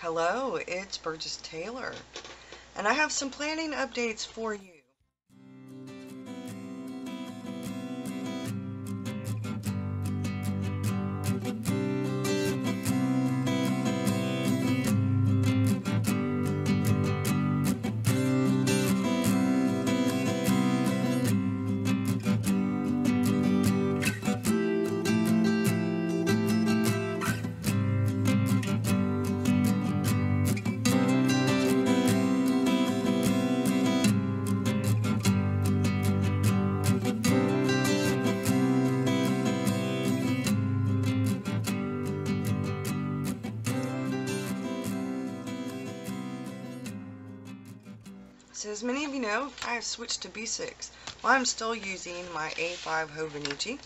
Hello, it's Burgess Taylor, and I have some planning updates for you. So as many of you know, I have switched to B6. Well, I'm still using my A5 Hobonichi.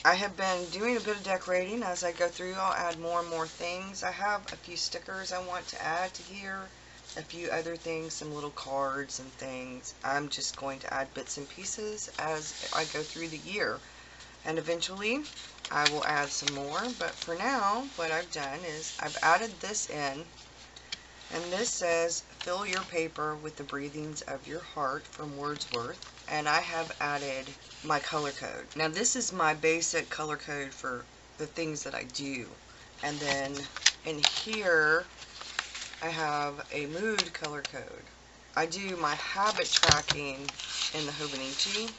I have been doing a bit of decorating. As I go through, I'll add more and more things. I have a few stickers I want to add to here, a few other things, some little cards and things. I'm just going to add bits and pieces as I go through the year. And eventually, I will add some more. But for now, what I've done is I've added this in. And this says, fill your paper with the breathings of your heart from Wordsworth. And I have added my color code. Now this is my basic color code for the things that I do. And then in here, I have a mood color code. I do my habit tracking in the Hobonichi,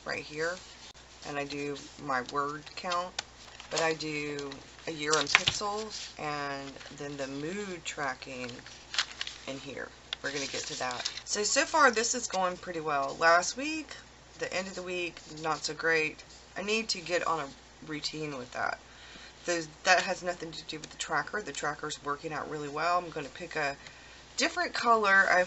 right here. And I do my word count. But I do a year in pixels, and then the mood tracking in here. We're going to get to that. So far this is going pretty well. Last week, the end of the week, not so great. I need to get on a routine with that. That has nothing to do with the tracker. The tracker's working out really well. I'm going to pick a different color. I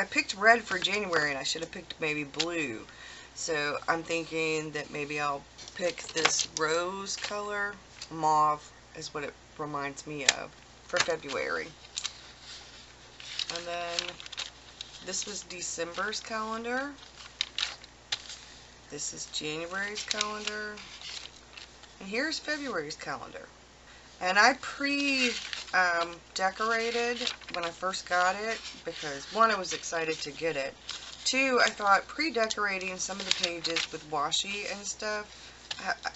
picked red for January, and I should have picked maybe blue. So I'm thinking that maybe I'll pick this rose color. Mauve is what it reminds me of for February. And then this was December's calendar. This is January's calendar. And here's February's calendar. And I decorated when I first got it because, one, I was excited to get it. Two, I thought pre-decorating some of the pages with washi and stuff,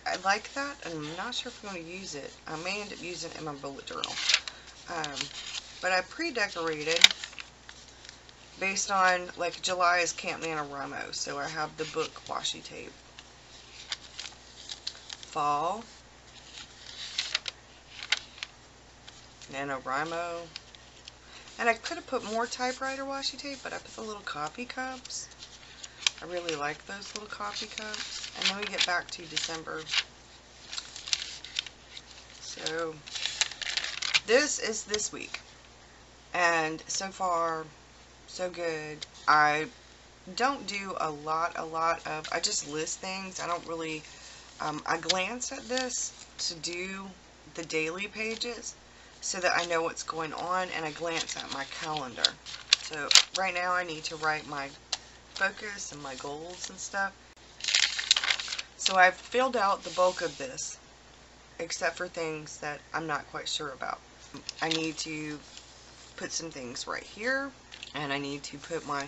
I like that, and I'm not sure if I'm going to use it. I may end up using it in my bullet journal. But I pre-decorated based on, like, July is Camp NaNoWriMo, so I have the book washi tape. Fall, NaNoWriMo. And I could have put more typewriter washi tape, but I put the little coffee cups. I really like those little coffee cups. And then we get back to December. So this is this week. And so far, so good. I don't do a lot of, I just list things. I don't really, I glance at this to do the daily pages so that I know what's going on, and I glance at my calendar. So right now I need to write my focus and my goals and stuff. So I've filled out the bulk of this, except for things that I'm not quite sure about. I need to put some things right here, and I need to put my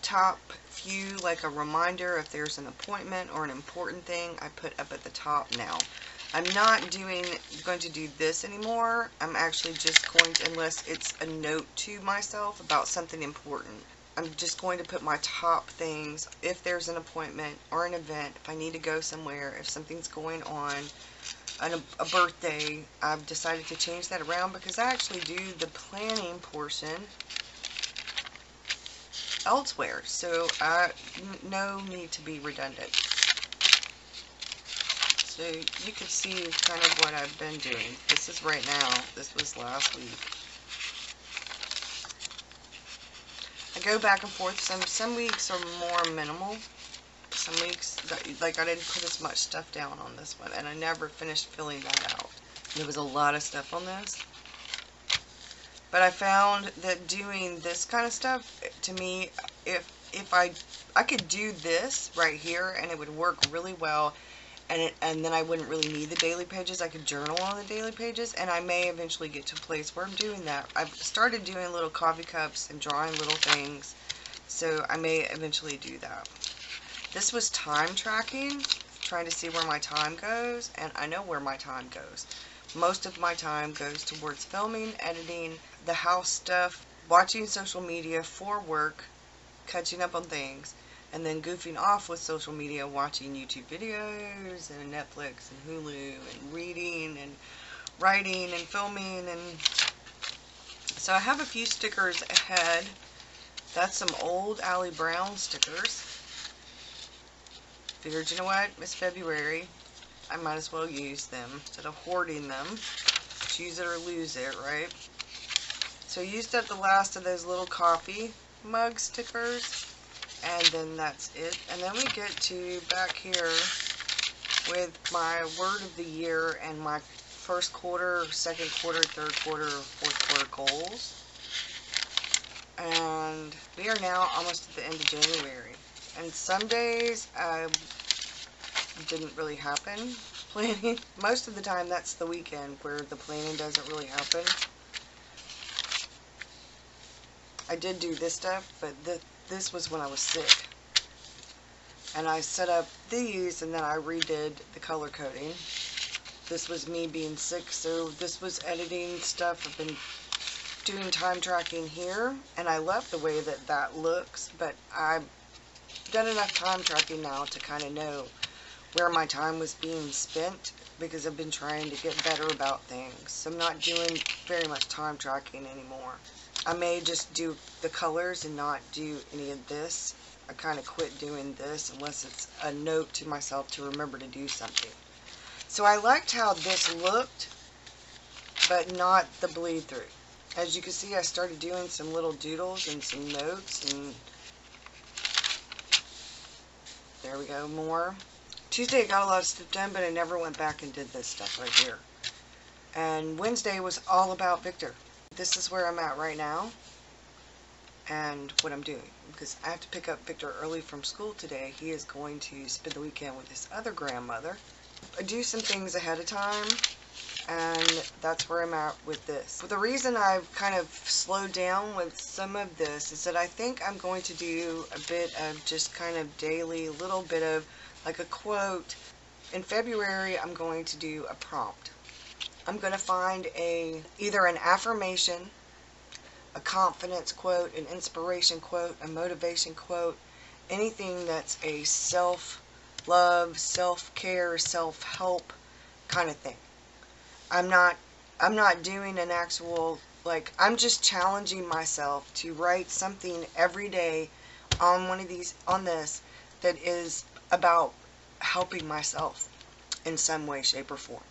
top few, like a reminder if there's an appointment or an important thing, I put up at the top now. I'm not going to do this anymore. I'm actually just going to, unless it's a note to myself about something important, I'm just going to put my top things if there's an appointment or an event, if I need to go somewhere, if something's going on, a birthday. I've decided to change that around because I actually do the planning portion elsewhere, so no need to be redundant. So you can see kind of what I've been doing. This is right now. This was last week. I go back and forth. Some weeks are more minimal. Some weeks, like I didn't put as much stuff down on this one, and I never finished filling that out. There was a lot of stuff on this. But I found that doing this kind of stuff, to me, if I could do this right here and it would work really well, and then I wouldn't really need the daily pages. I could journal on the daily pages, and I may eventually get to a place where I'm doing that. I've started doing little coffee cups and drawing little things, so I may eventually do that. This was time tracking, trying to see where my time goes, and I know where my time goes. Most of my time goes towards filming, editing, the house stuff, watching social media for work, catching up on things, and then goofing off with social media, watching YouTube videos and Netflix and Hulu and reading and writing and filming. And so I have a few stickers ahead. That's some old Allie Brown stickers. Figured, you know what, it's February, I might as well use them instead of hoarding them. Use it or lose it, right? So I used up the last of those little coffee mug stickers. And then that's it. And then we get to back here with my word of the year and my first quarter, second quarter, third quarter, fourth quarter goals. And we are now almost at the end of January. And some days didn't really happen, planning. Most of the time that's the weekend where the planning doesn't really happen. I did do this stuff, but this was when I was sick. And I set up these and then I redid the color coding. This was me being sick, so this was editing stuff. I've been doing time tracking here, and I love the way that that looks, but I've done enough time tracking now to kind of know where my time was being spent, because I've been trying to get better about things. So I'm not doing very much time tracking anymore. I may just do the colors and not do any of this. I kind of quit doing this unless it's a note to myself to remember to do something. So I liked how this looked, but not the bleed through. As you can see, I started doing some little doodles and some notes, and there we go, more. Tuesday I got a lot of stuff done, but I never went back and did this stuff right here. And Wednesday was all about Victor. This is where I'm at right now and what I'm doing, because I have to pick up Victor early from school today. He is going to spend the weekend with his other grandmother. I do some things ahead of time, and that's where I'm at with this. But the reason I've kind of slowed down with some of this is that I think I'm going to do a bit of just kind of daily, little bit of like a quote. In February, I'm going to do a prompt. I'm going to find either an affirmation, a confidence quote, an inspiration quote, a motivation quote, anything that's a self-love, self-care, self-help kind of thing. I'm not doing an actual, like, I'm just challenging myself to write something every day on one of these, on this, that is about helping myself in some way, shape, or form.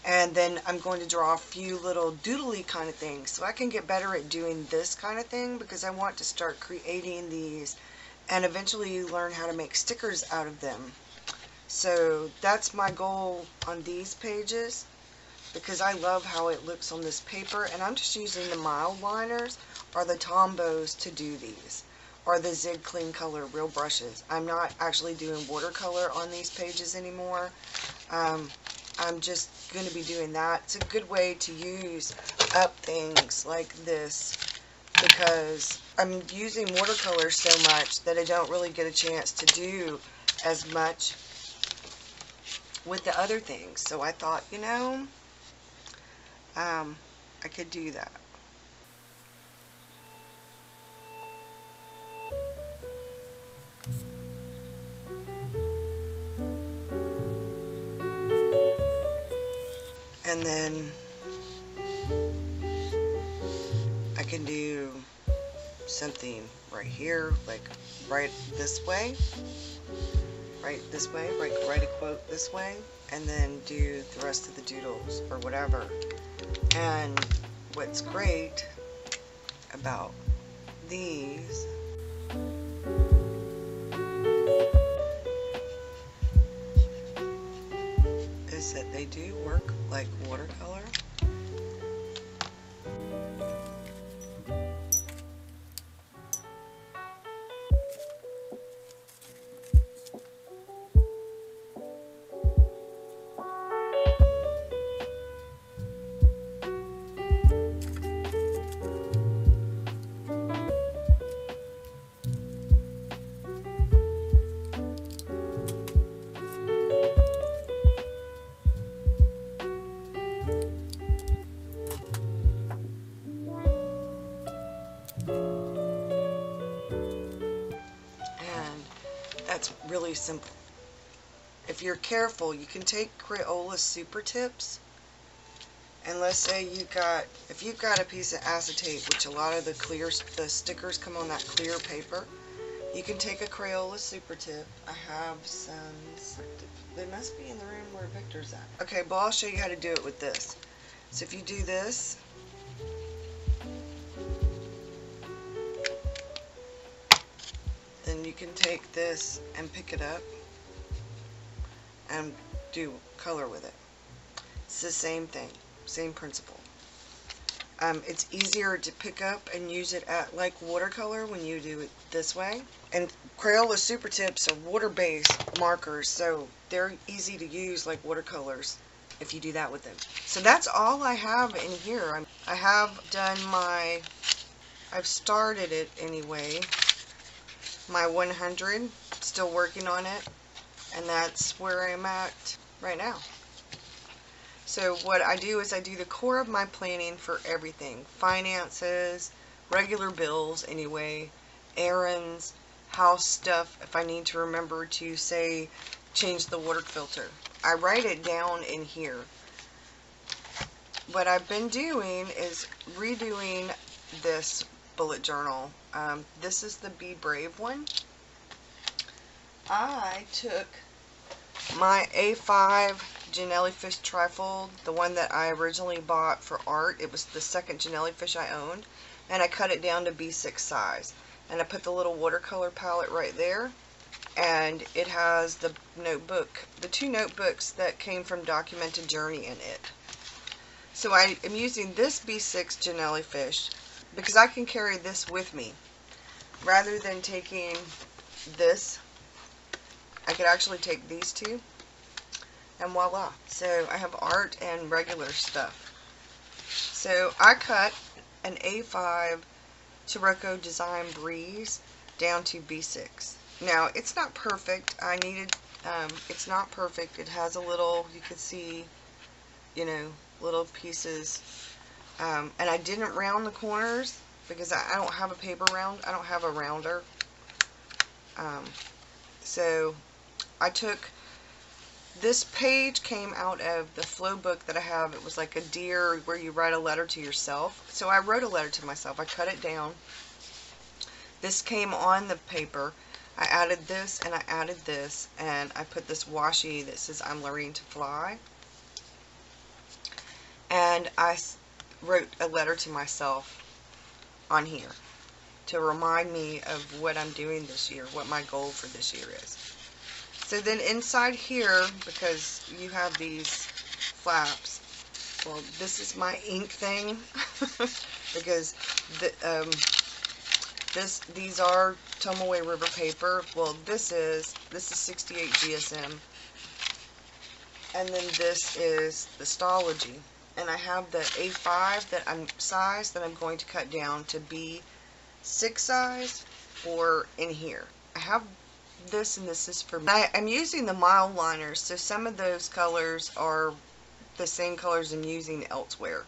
And then I'm going to draw a few little doodly kind of things so I can get better at doing this kind of thing, because I want to start creating these and eventually learn how to make stickers out of them. So that's my goal on these pages, because I love how it looks on this paper, and I'm just using the mild liners or the Tombows to do these, or the Zig Clean Color Real Brushes. I'm not actually doing watercolor on these pages anymore. I'm just going to be doing that. It's a good way to use up things like this, because I'm using watercolor so much that I don't really get a chance to do as much with the other things. So I thought, you know, I could do that. And then I can do something right here, like right this way, write a quote this way, and then do the rest of the doodles or whatever. And what's great about these is that they do work like watercolor. it's really simple. If you're careful, you can take Crayola Super Tips, and let's say if you've got a piece of acetate, which a lot of the stickers come on that clear paper, you can take a Crayola Super Tip. I have some, they must be in the room where Victor's at. Okay, but I'll show you how to do it with this. So if you do this, then you can take this and pick it up and do color with it. It's the same thing, same principle. It's easier to pick up and use it at like watercolor when you do it this way. And Crayola Super Tips are water-based markers, so they're easy to use like watercolors if you do that with them. So that's all I have in here. I have done I've started it anyway, my 100, still working on it, and that's where I'm at right now. So what I do is I do the core of my planning for everything. Finances, regular bills anyway, errands, house stuff, if I need to remember to say change the water filter. I write it down in here. What I've been doing is redoing this bullet journal. This is the Be Brave one. I took my A5 Jellyfish trifold, the one that I originally bought for art. It was the second jellyfish I owned, and I cut it down to B6 size, and I put the little watercolor palette right there, and it has the notebook, the two notebooks that came from Documented Journey in it. So I am using this B6 jellyfish because I can carry this with me rather than taking this. I could actually take these two, and voila. So I have art and regular stuff. So I cut an A5 Tarocco Design Breeze down to B6. Now it's not perfect. It's not perfect. It has a little, you could see, you know, little pieces. And I didn't round the corners because I don't have a paper round. I don't have a rounder. So I took, this page came out of the flow book that I have. It was like a deer where you write a letter to yourself. So I wrote a letter to myself. I cut it down. This came on the paper. I added this and I added this, and I put this washi that says I'm learning to fly. And I wrote a letter to myself on here to remind me of what I'm doing this year, what my goal for this year is. So then inside here, because you have these flaps, well, this is my ink thing because these are Tomoe River paper. Well, this is 68 GSM, and then this is the Stology, and I have the A5 that I'm going to cut down to B6 size or in here. I have this, and this is for me. I'm using the mild liners, so some of those colors are the same colors I'm using elsewhere,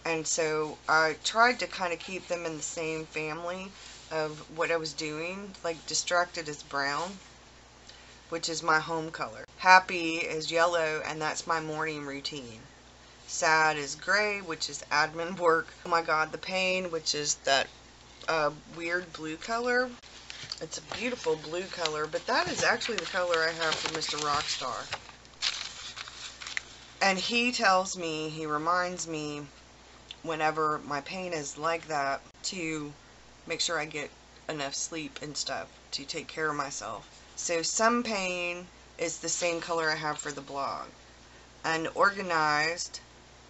and so I tried to kind of keep them in the same family of what I was doing. Like Distracted is brown, which is my home color. Happy is yellow, and that's my morning routine. Sad is gray, which is admin work. Oh my god, the pain, which is that weird blue color. It's a beautiful blue color, but that is actually the color I have for Mr. Rockstar. And he tells me, he reminds me whenever my pain is like that to make sure I get enough sleep and stuff to take care of myself. So some pain is the same color I have for the blog. Unorganized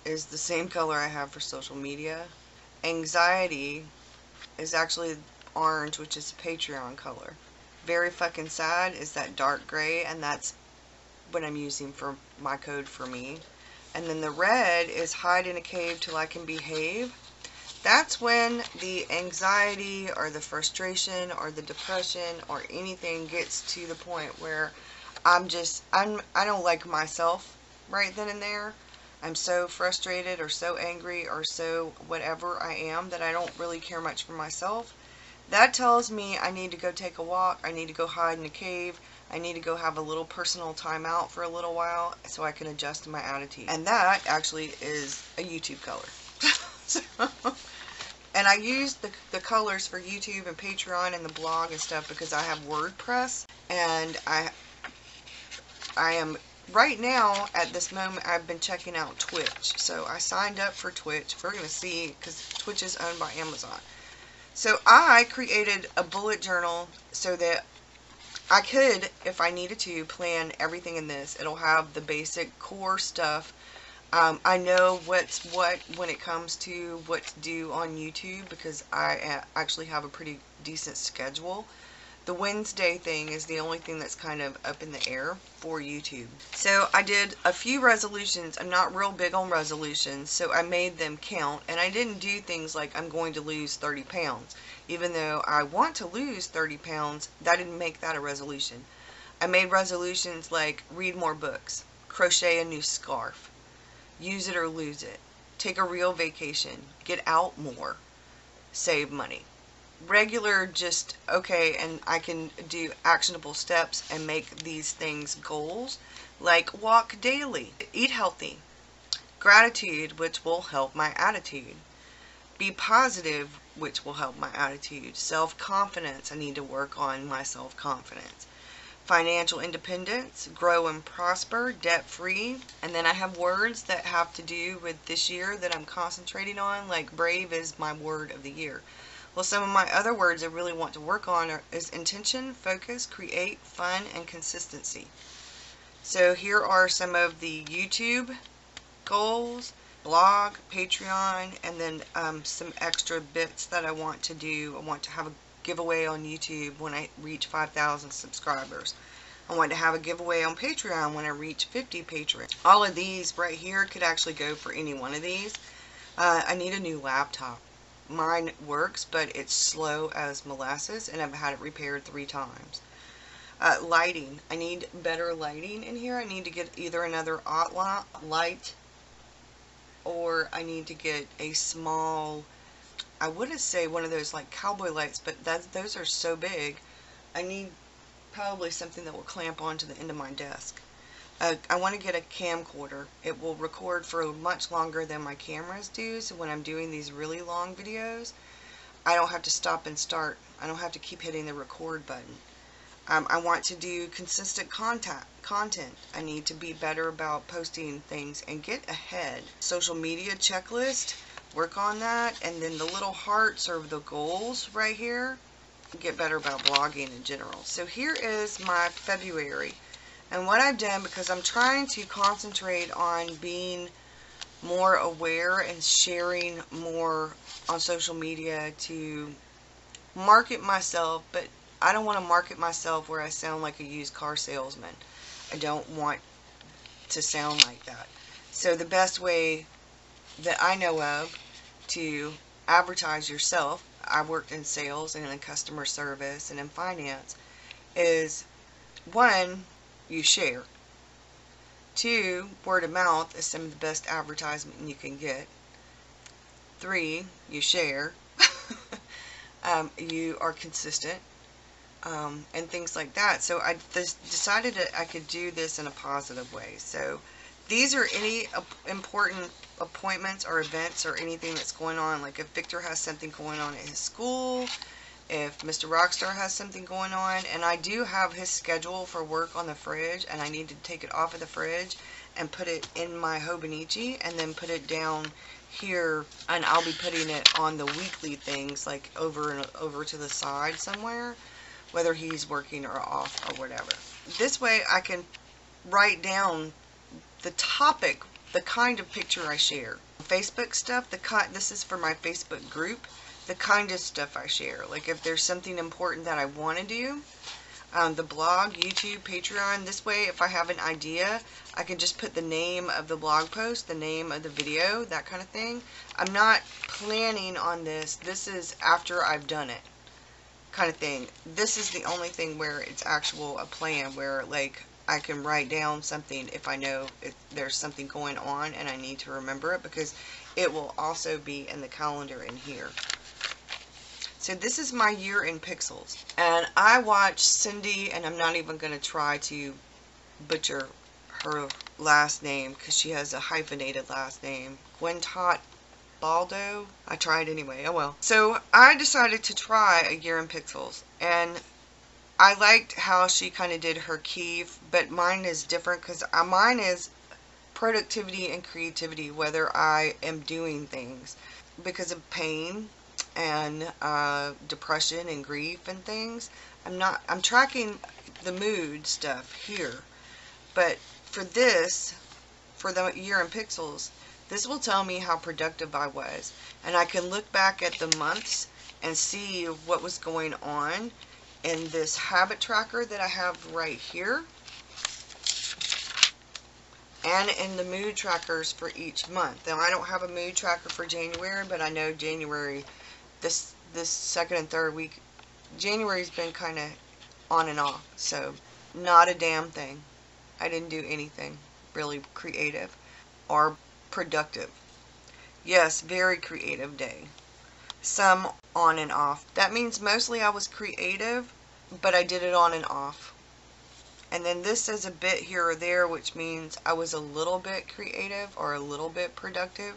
is the same color I have for social media. Anxiety is actually orange, which is a Patreon color. Very fucking sad is that dark gray, and that's what I'm using for my code for me. And then the red is hide in a cave till I can behave. That's when the anxiety or the frustration or the depression or anything gets to the point where I don't like myself right then and there. I'm so frustrated or so angry or so whatever I am that I don't really care much for myself. That tells me I need to go take a walk, I need to go hide in a cave, I need to go have a little personal time out for a little while so I can adjust my attitude. And that actually is a YouTube color. So, and I use the colors for YouTube and Patreon and the blog and stuff because I have WordPress, and I am right now at this moment I've been checking out Twitch. So I signed up for Twitch. We're going to see, because Twitch is owned by Amazon. So I created a bullet journal so that I could, if I needed to, plan everything in this. It'll have the basic core stuff. I know what's what when it comes to what to do on YouTube because I actually have a pretty decent schedule. The Wednesday thing is the only thing that's kind of up in the air for YouTube. So I did a few resolutions. I'm not real big on resolutions, so I made them count. And I didn't do things like I'm going to lose 30 pounds. Even though I want to lose 30 pounds, that didn't make that a resolution. I made resolutions like read more books, crochet a new scarf, use it or lose it, take a real vacation, get out more, save money. Regular, just okay, and I can do actionable steps and make these things goals, like walk daily, eat healthy, gratitude, which will help my attitude, be positive, which will help my attitude, self-confidence, I need to work on my self-confidence, financial independence, grow and prosper, debt-free, and then I have words that have to do with this year that I'm concentrating on, like brave is my word of the year. Well, some of my other words I really want to work on is intention, focus, create, fun, and consistency. So here are some of the YouTube goals, blog, Patreon, and then some extra bits that I want to do. I want to have a giveaway on YouTube when I reach 5,000 subscribers. I want to have a giveaway on Patreon when I reach 50 patrons. All of these right here could actually go for any one of these. I need a new laptop. Mine works, but it's slow as molasses, and I've had it repaired 3 times. Lighting. I need better lighting in here. I need to get either another light, or I need to get a small, I wouldn't say one of those like cowboy lights, but those are so big. I need probably something that will clamp onto the end of my desk. I want to get a camcorder. It will record for much longer than my cameras do, so when I'm doing these really long videos, I don't have to stop and start. I don't have to keep hitting the record button. I want to do consistent content. I need to be better about posting things and get ahead. Social media checklist, work on that, and then the little hearts are the goals right here. Get better about blogging in general. So here is my February. And what I've done, because I'm trying to concentrate on being more aware and sharing more on social media to market myself, but I don't want to market myself where I sound like a used car salesman. I don't want to sound like that. So the best way that I know of to advertise yourself, I worked in sales and in customer service and in finance, is 1, you share. 2, word of mouth is some of the best advertisement you can get. 3, you share. You are consistent, and things like that. So I decided that I could do this in a positive way. So these are any important appointments or events or anything that's going on. Like if Victor has something going on at his school, if Mr. Rockstar has something going on, and I do have his schedule for work on the fridge, and I need to take it off of the fridge and put it in my Hobonichi, and then put it down here, and I'll be putting it on the weekly things, like over to the side somewhere, whether he's working or off or whatever. This way I can write down the topic, the kind of picture I share. Facebook stuff, this is for my Facebook group. The kind of stuff I share. Like if there's something important that I want to do, the blog, YouTube, Patreon, this way if I have an idea, I can just put the name of the blog post, the name of the video, that kind of thing. I'm not planning on this. This is after I've done it kind of thing. This is the only thing where it's a plan, where like I can write down something if I know there's something going on and I need to remember it, because it will also be in the calendar in here. So this is my year in pixels. And I watched Cindy, and I'm not even going to try to butcher her last name because she has a hyphenated last name. Gwentot Baldo. I tried anyway. Oh well. So I decided to try a year in pixels, and I liked how she kind of did her key, but mine is different because mine is productivity and creativity, whether I am doing things because of pain and depression and grief and things. I'm tracking the mood stuff here, but for the year in pixels, this will tell me how productive I was, and I can look back at the months and see what was going on in this habit tracker that I have right here, and in the mood trackers for each month. Now I don't have a mood tracker for January, but I know January, this second and third week, January's been kind of on and off, so not a damn thing. I didn't do anything really creative or productive. Yes, very creative day. Some on and off. That means mostly I was creative, but I did it on and off. And then this says a bit here or there, which means I was a little bit creative or a little bit productive.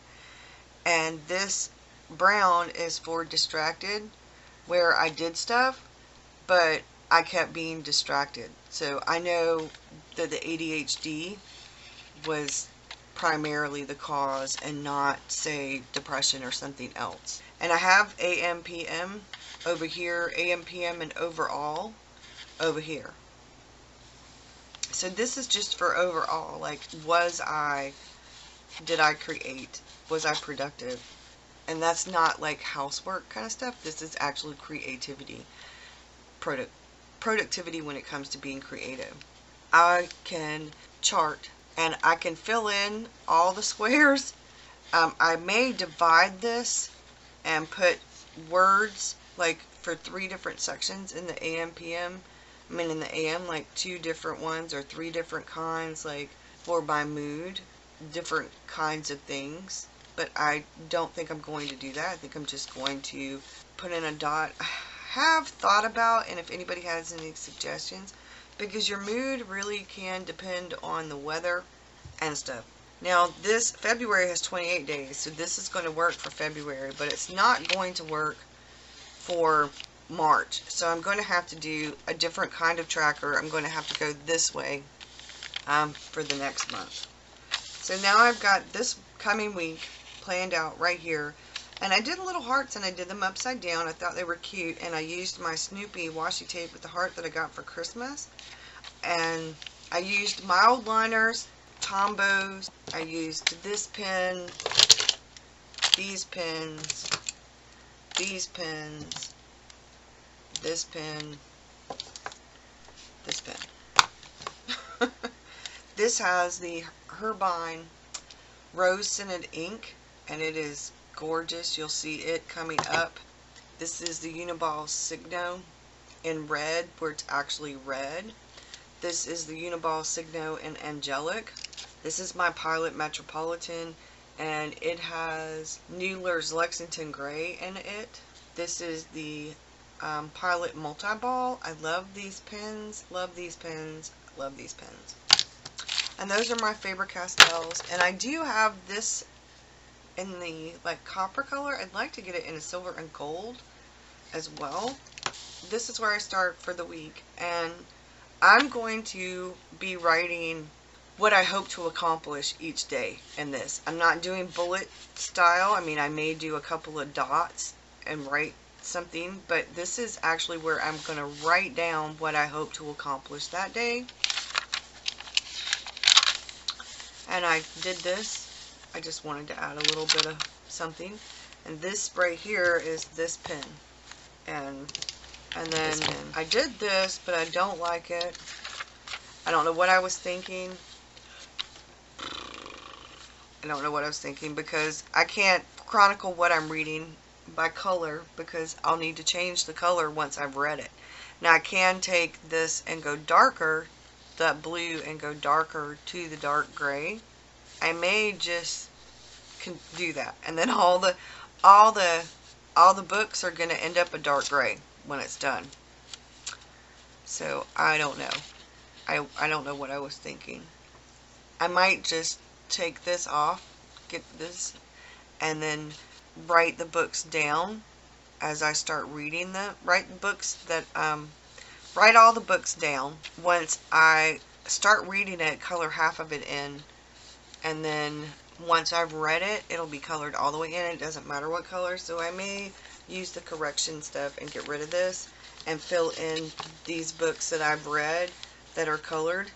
And this brown is for distracted, where I did stuff, but I kept being distracted. So I know that the ADHD was primarily the cause and not, say, depression or something else. And I have AM, PM over here, AM, PM, and overall over here. So this is just for overall, like, did I create? Was I productive? And that's not like housework kind of stuff. This is actually creativity. Productivity when it comes to being creative. I can chart and I can fill in all the squares. I may divide this and put words like for 3 different sections in the AM, PM. I mean in the AM, like 2 different ones or 3 different kinds, like for my mood, different kinds of things. But I don't think I'm going to do that. I think I'm just going to put in a dot. I have thought about, and if anybody has any suggestions, because your mood really can depend on the weather and stuff. Now this February has 28 days, so this is going to work for February, but it's not going to work for March. So I'm going to have to do a different kind of tracker. I'm going to have to go this way for the next month. So now I've got this coming week planned out right here. And I did little hearts and I did them upside down. I thought they were cute, and I used my Snoopy washi tape with the heart that I got for Christmas. And I used mild liners, Tombows. I used this pen, these pens, these pens, this pen, this pen. This has the Hobonichi Rose Scented Ink, and it is gorgeous. You'll see it coming up. This is the Uniball Signo in red, where it's actually red. This is the Uniball Signo in Angelic. This is my Pilot Metropolitan, and it has Noodler's Lexington Gray in it. This is the Pilot Multi-Ball. I love these pens, love these pens, love these pens. And those are my favorite pastels. And I do have this in the like copper color. I'd like to get it in a silver and gold as well. This is where I start for the week, and I'm going to be writing what I hope to accomplish each day in this. I'm not doing bullet style. I mean, I may do a couple of dots and write something, but this is actually where I'm going to write down what I hope to accomplish that day. And I did this. I just wanted to add a little bit of something. And this right here is this pen. And then I did this, but I don't like it. I don't know what I was thinking. I don't know what I was thinking, because I can't chronicle what I'm reading by color, because I'll need to change the color once I've read it. Now I can take this and go darker, that blue, and go darker to the dark gray. I may just do that, and then all the all the books are going to end up a dark gray when it's done. So I don't know. I don't know what I was thinking. I might just take this off, get this, and then write the books down as I start reading them. Write all the books down. Once I start reading it, color half of it in, and then once I've read it, it'll be colored all the way in. It doesn't matter what color, so I may use the correction stuff and get rid of this and fill in these books that I've read that are colored.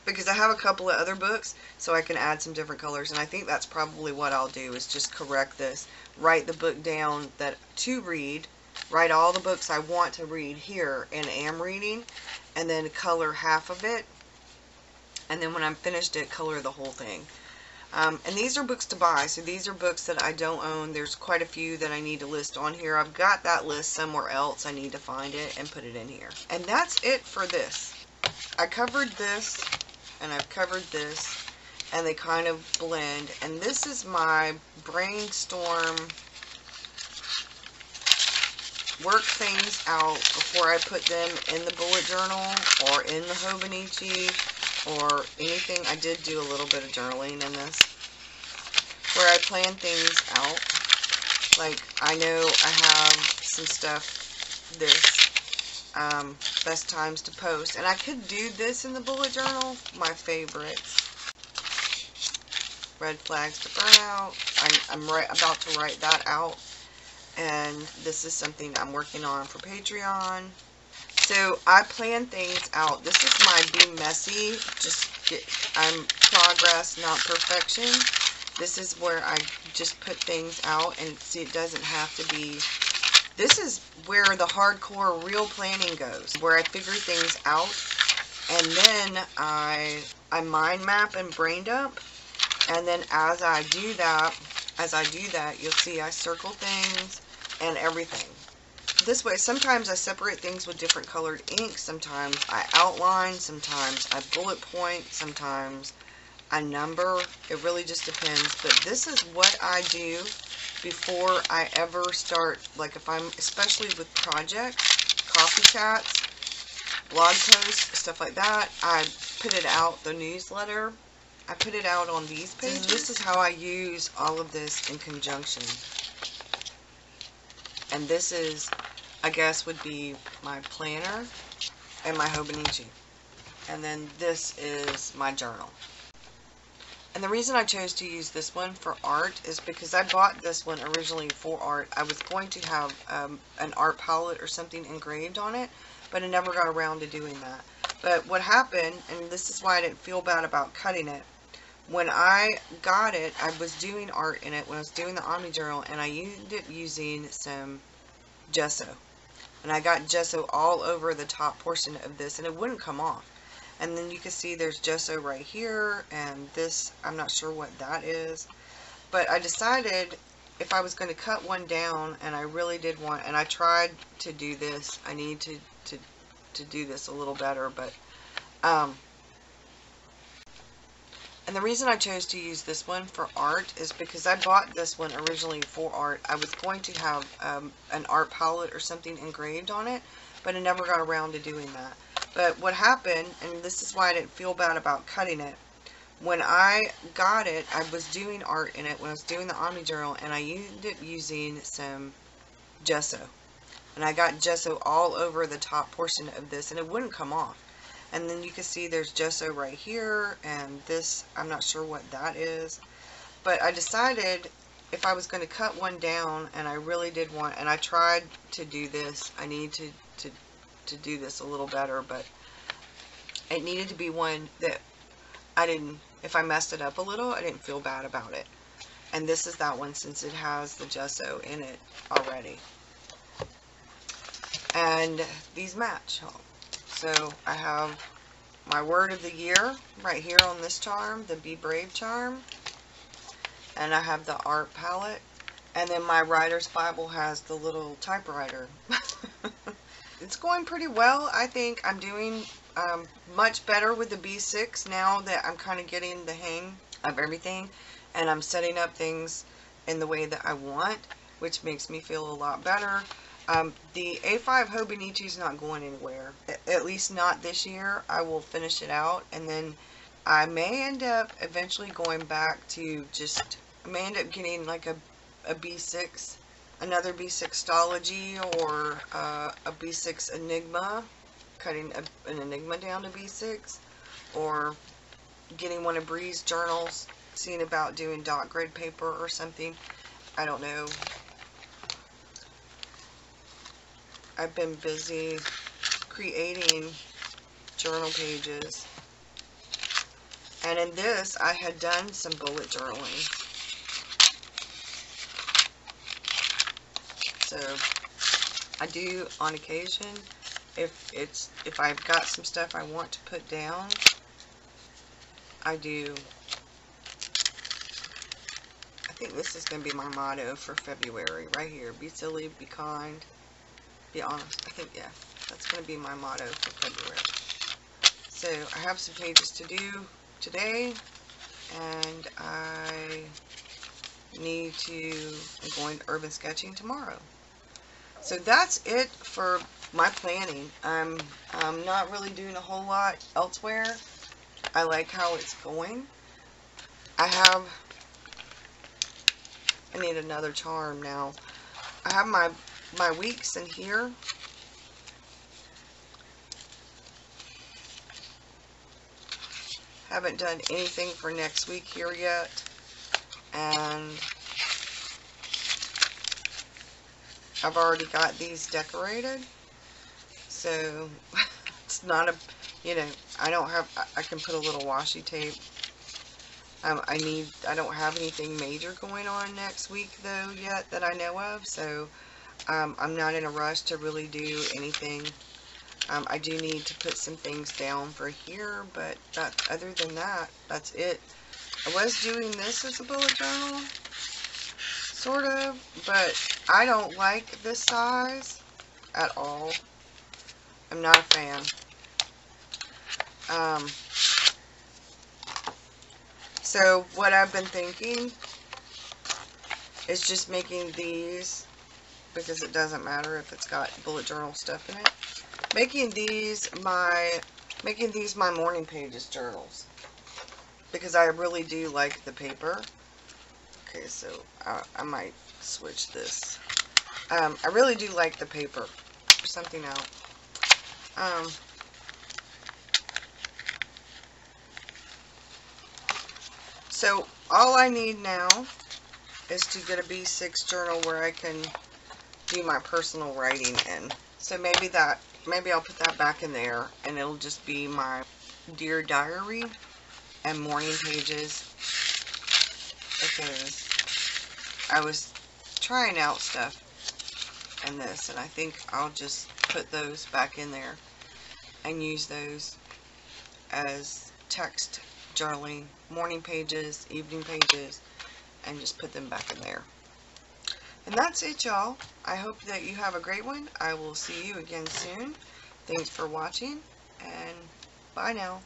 Because I have a couple of other books, so I can add some different colors, and I think that's probably what I'll do, is just correct this. Write the book down to read, write all the books I want to read here and am reading, and then color half of it, and then when I'm finished it, color the whole thing. And these are books to buy, so these are books that I don't own. There's quite a few that I need to list on here. I've got that list somewhere else. I need to find it and put it in here. And that's it for this. I covered this, and I've covered this, and they kind of blend. And this is my brainstorm, work things out before I put them in the bullet journal or in the Hobonichi or anything. I did do a little bit of journaling in this, where I plan things out. Like, I know I have some stuff, best times to post, and I could do this in the bullet journal, my favorites. Red flags to burn out. I'm about to write that out, and this is something I'm working on for Patreon. So I plan things out. This is my be messy. I'm progress, not perfection. This is where I just put things out, and see, it doesn't have to be. This is where the hardcore real planning goes, where I figure things out, and then I mind map and brain dump, and then as I do that, you'll see I circle things and everything. This way, sometimes I separate things with different colored ink, sometimes I outline, sometimes I bullet point, sometimes I number. It really just depends, but this is what I do before I ever start, like if I'm, especially with projects, coffee chats, blog posts, stuff like that, I put it out, the newsletter, I put it out on these pages. This is how I use all of this in conjunction. And this is, I guess, would be my planner and my Hobonichi. And then this is my journal. And the reason I chose to use this one for art is because I bought this one originally for art. I was going to have an art palette or something engraved on it, but I never got around to doing that. But what happened, and this is why I didn't feel bad about cutting it, when I got it, I was doing art in it when I was doing the Omni Journal, and I ended up using some gesso. And I got gesso all over the top portion of this, and it wouldn't come off. And then you can see there's gesso right here, and this, I'm not sure what that is. But I decided if I was going to cut one down, and I really did want, and I tried to do this, I need to do this a little better, but, and the reason I chose to use this one for art is because I bought this one originally for art. I was going to have an art palette or something engraved on it, but I never got around to doing that. But what happened, and this is why I didn't feel bad about cutting it, when I got it, I was doing art in it when I was doing the Omni Journal, and I ended up using some gesso. And I got gesso all over the top portion of this, and it wouldn't come off. And then you can see there's gesso right here, and this, I'm not sure what that is. But I decided if I was going to cut one down, and I really did want, and I tried to do this, I need to do this a little better, but it needed to be one that I didn't, if I messed it up a little, I didn't feel bad about it. And this is that one, since it has the gesso in it already. And these match. So I have my word of the year right here on this charm, the Be Brave charm. And I have the art palette. And then my writer's Bible has the little typewriter. It's going pretty well. I think I'm doing much better with the B6 now that I'm kind of getting the hang of everything. And I'm setting up things in the way that I want. which makes me feel a lot better. The A5 Hobonichi is not going anywhere, at least not this year. I will finish it out, and then I may end up eventually going back to just, I may end up getting like a B6, another B6-stology, or a B6 Enigma, cutting an Enigma down to B6, or getting one of Bree's journals, seeing about doing dot grid paper or something. I don't know. I've been busy creating journal pages. And in this, I had done some bullet journaling. So, I do on occasion, if I've got some stuff I want to put down, I do. I think this is going to be my motto for February, right here. Be silly, be kind, be honest. I think, yeah, that's going to be my motto for February. So, I have some pages to do today, and I I'm going to urban sketching tomorrow. So that's it for my planning. I'm not really doing a whole lot elsewhere. I like how it's going. I need another charm now. I have my weeks in here. Haven't done anything for next week here yet, and I've already got these decorated, so it's not a, you know, I can put a little washi tape. I don't have anything major going on next week though yet that I know of, so I'm not in a rush to really do anything. I do need to put some things down for here, but other than that, that's it. I was doing this as a bullet journal, sort of, but I don't like this size at all. I'm not a fan. So what I've been thinking is just making these, because it doesn't matter if it's got bullet journal stuff in it, making these my morning pages journals, because I really do like the paper. Okay, so I might switch this. I really do like the paper. For something out. So all I need now is to get a B6 journal where I can do my personal writing in. So maybe I'll put that back in there, and it'll just be my Dear Diary and morning pages, because I was trying out stuff in this, and I think I'll just put those back in there and use those as text journaling, morning pages, evening pages, and just put them back in there. And that's it, y'all. I hope that you have a great one. I will see you again soon. Thanks for watching, and bye now.